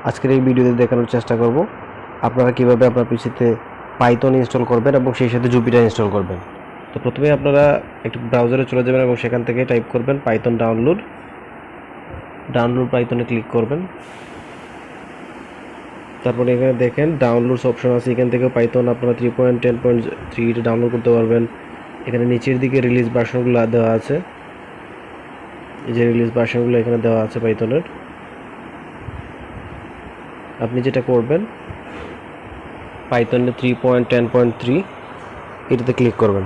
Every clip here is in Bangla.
আজকের এই ভিডিওতে দেখানোর চেষ্টা করব আপনারা কিভাবে আপনার পিসিতে পাইথন ইনস্টল করবেন এবং সেই সাথে জুপিটার ইনস্টল করবেন। তো প্রথমে আপনারা একটু ব্রাউজারে চলে যাবেন এবং সেখান থেকে টাইপ করবেন পাইথন ডাউনলোড পাইথনে ক্লিক করবেন। তারপরে এখানে দেখেন ডাউনলোডস অপশন আছে, এখান থেকে পাইথন আপনারা 3.10.3 ডাউনলোড করতে পারবেন। এখানে নিচের দিকে রিলিজ ভার্সনগুলো দেওয়া আছে, এই যে রিলিজ ভার্সনগুলো এখানে দেওয়া আছে পাইথনের। আপনি যেটা করবেন পাইথনে 3.10.3 এটাতে ক্লিক করবেন।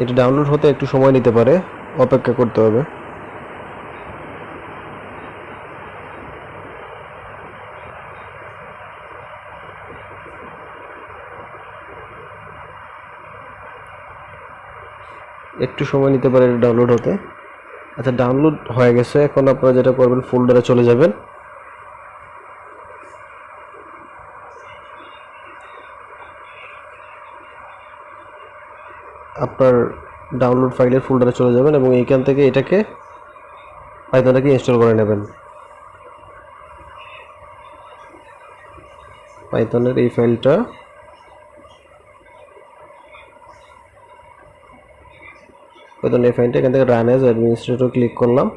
এটা ডাউনলোড হতে একটু সময় নিতে পারে, অপেক্ষা করতে হবে। একটু সময় নিতে পারে ডাউনলোড হতে। আচ্ছা, ডাউনলোড হয়ে গেছে। এখন আপনারা যেটা করবেন ফোল্ডারে চলে যাবেন। আপনার ডাউনলোড ফাইলের ফোল্ডারে চলে যাবেন এবং এইখান থেকে এটাকে পাইথনটাকে ইনস্টল করে নেবেন। পাইথনের এই ফাইলটা এখান থেকে রান অ্যাজ অ্যাডমিনিস্ট্রেটর ক্লিক করলাম।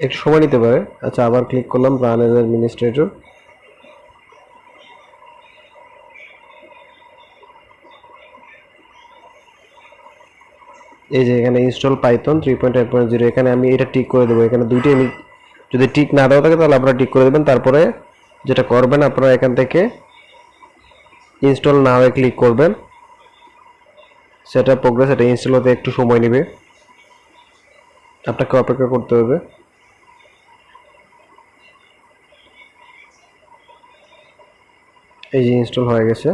একটু সময় নিতে পারে। আচ্ছা, আবার ক্লিক করলাম রান অ্যাজ অ্যাডমিনিস্ট্রেটর। এই যে এখানে ইনস্টল পাইথন 3.10.0, এখানে আমি এটা টিক করে দেবো। এখানে দুইটি আমি যদি টিক না দেওয়া থাকে তাহলে আপনারা টিক করে দেবেন। তারপরে যেটা করবেন আপনারা এখান থেকে ইনস্টল নাও ক্লিক করবেন। সেটা প্রোগ্রেস, এটা ইনস্টল হতে একটু সময় নেবে, আপনাকে অপেক্ষা করতে হবে। এই যে ইনস্টল হয়ে গেছে।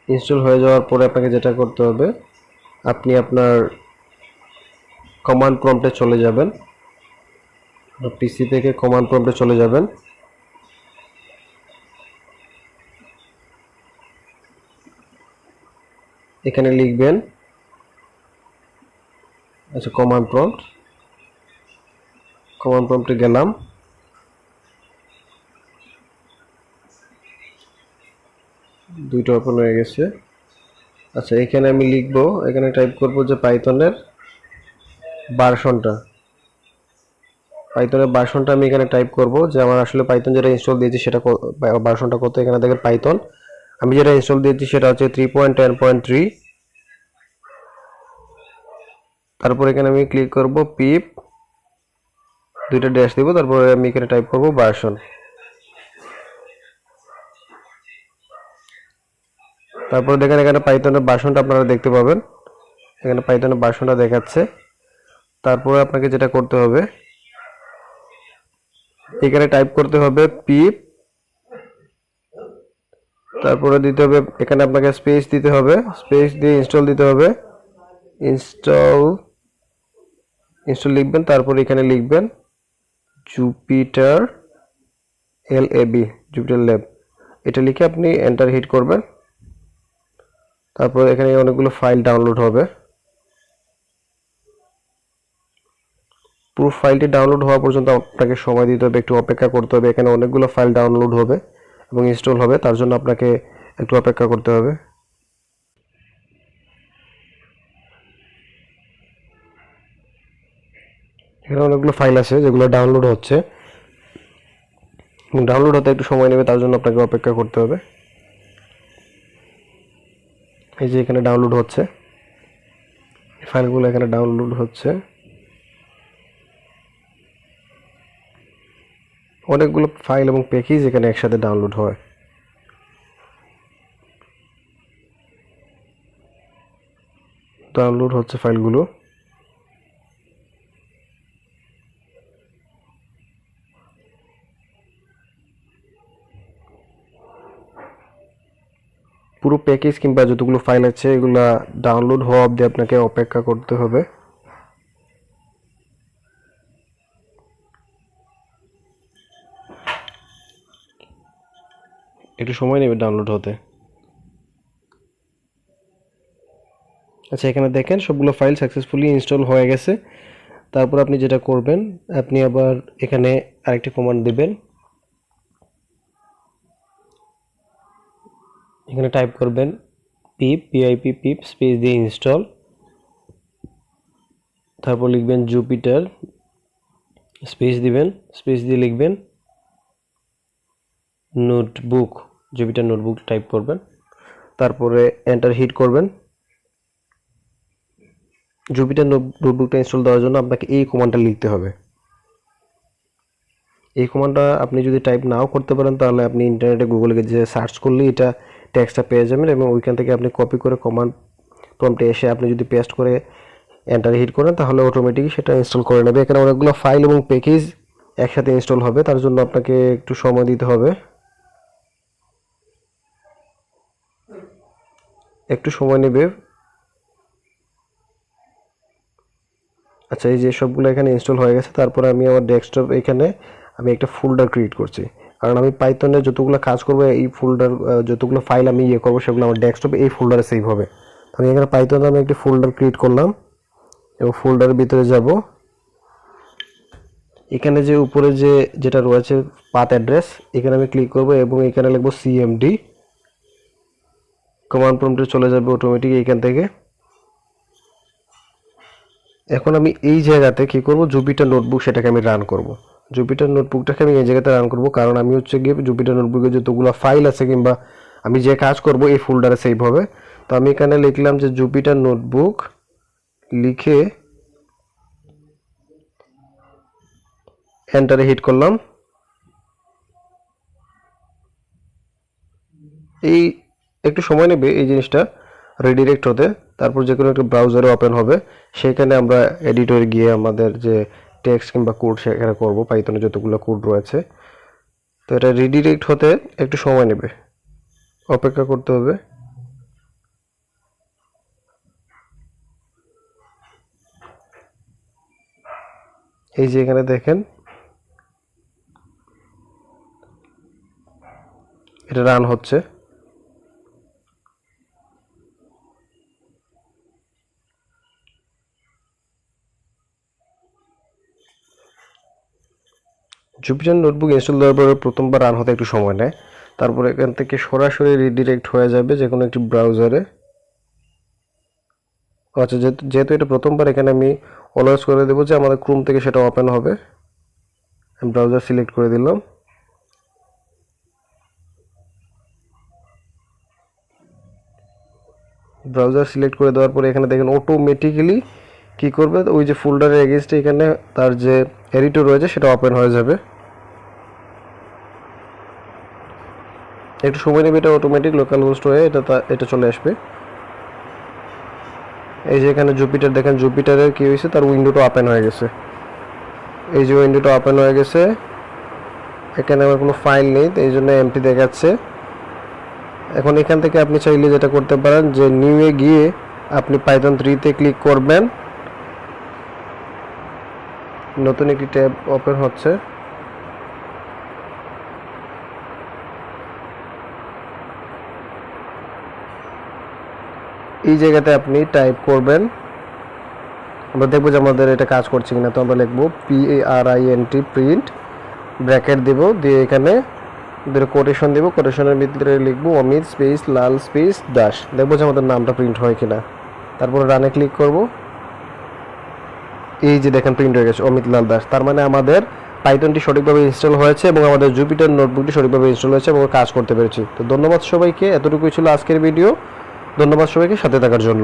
ইনস্টল হয়ে যাওয়ার পরে আপনাকে যেটা করতে হবে, আপনি আপনার কমান্ড প্রম্পটে চলে যাবেন। পিসি থেকে কমান্ড প্রম্পটে চলে যাবেন। এখানে লিখবেন, আচ্ছা কমান্ড প্রম্পটে গেলাম। দুইটা ওপেন হয়ে গেছে। আচ্ছা, এখানে আমি লিখব, এখানে টাইপ করব যে পাইথনের ভার্সনটা আমি এখানে টাইপ করব যে আমার আসলে পাইথন যেটা ইনস্টল দিয়েছি সেটা ভার্সনটা কত। এখানে দেখেন পাইথন আমি যেটা ইনস্টল দিয়েছি সেটা হচ্ছে 3.10.3। তারপর এখানে আমি ক্লিক করব পিপ, দুইটা ড্যাশ দিব, তারপরে আমি এখানে টাইপ করব ভার্সন। তারপর দেখেন এখানে পাইথনের ভার্সনটা আপনারা দেখতে পাবেন, এখানে পাইথনের ভার্সনটা দেখাচ্ছে। তারপরে আপনাকে যেটা করতে হবে, এখানে টাইপ করতে হবে পিপ, তারপরে দিতে হবে এখানে আপনাকে স্পেস দিতে হবে, স্পেস দিয়ে ইনস্টল দিতে হবে। ইনস্টল লিখবেন, তারপর এখানে লিখবেন জুপিটার জুপিটার ল্যাব, এটা লিখে আপনি এন্টার হিট করবেন। তারপর এখানে অনেকগুলো ফাইল ডাউনলোড হবে। পুরো ফাইলটি ডাউনলোড হওয়া পর্যন্ত আপনাকে সময় দিতে হবে, একটু অপেক্ষা করতে হবে। এখানে অনেকগুলো ফাইল ডাউনলোড হবে এবং ইনস্টল হবে, তার জন্য আপনাকে একটু অপেক্ষা করতে হবে। এখানে অনেকগুলো ফাইল আছে যেগুলো ডাউনলোড হচ্ছে, ডাউনলোড হতে একটু সময় নেবে, তার জন্য আপনাকে অপেক্ষা করতে হবে। এই যে এখানে ডাউনলোড হচ্ছে, ফাইলগুলো এখানে ডাউনলোড হচ্ছে। অনেকগুলো ফাইল এবং প্যাকেজ এখানে একসাথে ডাউনলোড হয়। ডাউনলোড হচ্ছে ফাইলগুলো। পুরো প্যাকেজ কিংবা যতগুলো ফাইল আছে এগুলা ডাউনলোড হওয়া অবধি আপনাকে অপেক্ষা করতে হবে। একটু সময় নেবে ডাউনলোড হতে। আচ্ছা, এখানে দেখেন সবগুলো ফাইল সাকসেসফুলি ইনস্টল হয়ে গেছে। তারপর আপনি যেটা করবেন, আপনি আবার এখানে আরেকটি কমান্ড দিবেন। এখানে টাইপ করবেন পিপ স্পেস দিয়ে ইনস্টল, তারপর লিখবেন জুপিটার, স্পেস দিবেন, স্পেস দিয়ে লিখবেন নোটবুক, জুপিটার নোটবুক টাইপ করবেন, তারপরে এন্টার হিট করবেন। জুপিটার নোটবুকটা ইনস্টল দেওয়ার জন্য আপনাকে এই কমান্ডটা লিখতে হবে। এই কমান্ডটা আপনি যদি টাইপ নাও করতে পারেন তাহলে আপনি ইন্টারনেটে গুগলে যে সার্চ করলে এটা টেক্সটটা পেয়ে যাবেন, এবং ওইখান থেকে আপনি কপি করে কমান্ড প্রম্পটে এসে আপনি যদি পেস্ট করে এন্টার হিট করেন তাহলে অটোমেটিকই সেটা ইনস্টল করে নেবে। এখানে অনেকগুলো ফাইল এবং প্যাকেজ একসাথে ইনস্টল হবে, তার জন্য আপনাকে একটু সময় দিতে হবে, একটু সময় নেবে। আচ্ছা, এই যে সবগুলো এখানে ইনস্টল হয়ে গেছে। তারপরে আমি আমার ডেস্কটপ এখানে আমি একটা ফোল্ডার ক্রিয়েট করছি, কারণ আমি পাইথনে যতগুলো কাজ করবো এই ফোল্ডার যতগুলো ফাইল আমি করবো সেগুলো আমার ডেস্কটপে এই ফোল্ডারে সেভ হবে। আমি এখানে পাইথনে আমি একটি ফোল্ডার ক্রিয়েট করলাম এবং ফোল্ডারের ভিতরে যাব। এখানে যে উপরে যেটা রয়েছে পাথ অ্যাড্রেস, এখানে আমি ক্লিক করব এবং এখানে লিখবো সিএমডি। কমান্ড প্রম্পটে চলে যাবে অটোমেটিক এখান থেকে। এখন আমি এই জায়গাতে কি করব, জুপিটার নোটবুক সেটাকে আমি রান করব। জুপিটার নোটবুকটাকে আমি এই জায়গাতে রান করব, কারণ আমি হচ্ছে গিয়ে জুপিটার নোটবুকে যতগুলো ফাইল আছে কিংবা আমি যে কাজ করব এই ফোল্ডারে সেভ হবে। তো আমি এখানে লিখলাম যে জুপিটার নোটবুক, লিখে এন্টারে হিট করলাম। এই একটু সময় নেবে এই জিনিসটা রিডিরেক্ট হতে, তারপর যে কোনো একটা ব্রাউজারে ওপেন হবে, সেখানে আমরা এডিটরে গিয়ে আমাদের যে টেক্সট কিংবা কোড সেখানে করবো, পাইথনে যতগুলো কোড রয়েছে। তো এটা রিডিরেক্ট হতে একটু সময় নেবে, অপেক্ষা করতে হবে। এই যে এখানে দেখেন এটা রান হচ্ছে। জুপিটার নোটবুক ইনস্টল দেওয়ার পরে প্রথমবার রান হতে একটু সময় নেয়, তারপর এখান থেকে সরাসরি রিডিরেক্ট হয়ে যাবে যে কোনো একটি ব্রাউজারে। আচ্ছা, যেহেতু এটা প্রথমবার, এখানে আমি অলওয়েজ করে দেবো যে আমাদের ক্রোম থেকে সেটা ওপেন হবে। আমি ব্রাউজার সিলেক্ট করে দিলাম। ব্রাউজার সিলেক্ট করে দেওয়ার পরে এখানে দেখেন অটোমেটিক্যালি কি করবে, ওই যে ফোল্ডারের এগেইনস্টে এখানে তার যে এডিটর রয়েছে সেটা ওপেন হয়ে যাবে। একটু সময় নেবে, এটা অটোমেটিক লোকাল হোস্ট হয়ে এটা চলে আসবে। এই যে এখানে জুপিটার দেখেন, জুপিটারের কি হয়েছে, তার উইন্ডোটা ওপেন হয়ে গেছে। এই যে উইন্ডোটা ওপেন হয়ে গেছে, এখানে আমার কোনো ফাইল নেই, এই জন্য এমটি দেখাচ্ছে। এখন এখান থেকে আপনি চাইলে যেটা করতে পারেন যে নিউয়ে গিয়ে আপনি পাইথন 3-তে ক্লিক করবেন, নতুন একটি ট্যাব ওপেন হচ্ছে। এই জায়গাতে আপনি টাইপ করবেন, আমরা দেখবো যে আমাদের এটা কাজ করছে কিনা। তো আমরা লিখবো PARINT প্রিন্ট, ব্র্যাকেট দেব, দিয়ে এখানে কোটেশন দেবো, কোটেশনের ভিতরে লিখবো অমিত স্পেস লাল স্পেস দাস, দেখবো যে আমাদের নামটা প্রিন্ট হয় কিনা। তারপরে রানে ক্লিক করব। এই যে দেখেন প্রিন্ট হয়ে গেছে অমিত লাল দাস, তার মানে আমাদের পাইথনটি সঠিকভাবে ইনস্টল হয়েছে এবং আমাদের জুপিটার নোটবুকটি সঠিকভাবে ইনস্টল হয়েছে এবং কাজ করতে পেরেছি। তো ধন্যবাদ সবাইকে, এতটুকুই ছিল আজকের ভিডিও। ধন্যবাদ সবাইকে সাথে থাকার জন্য।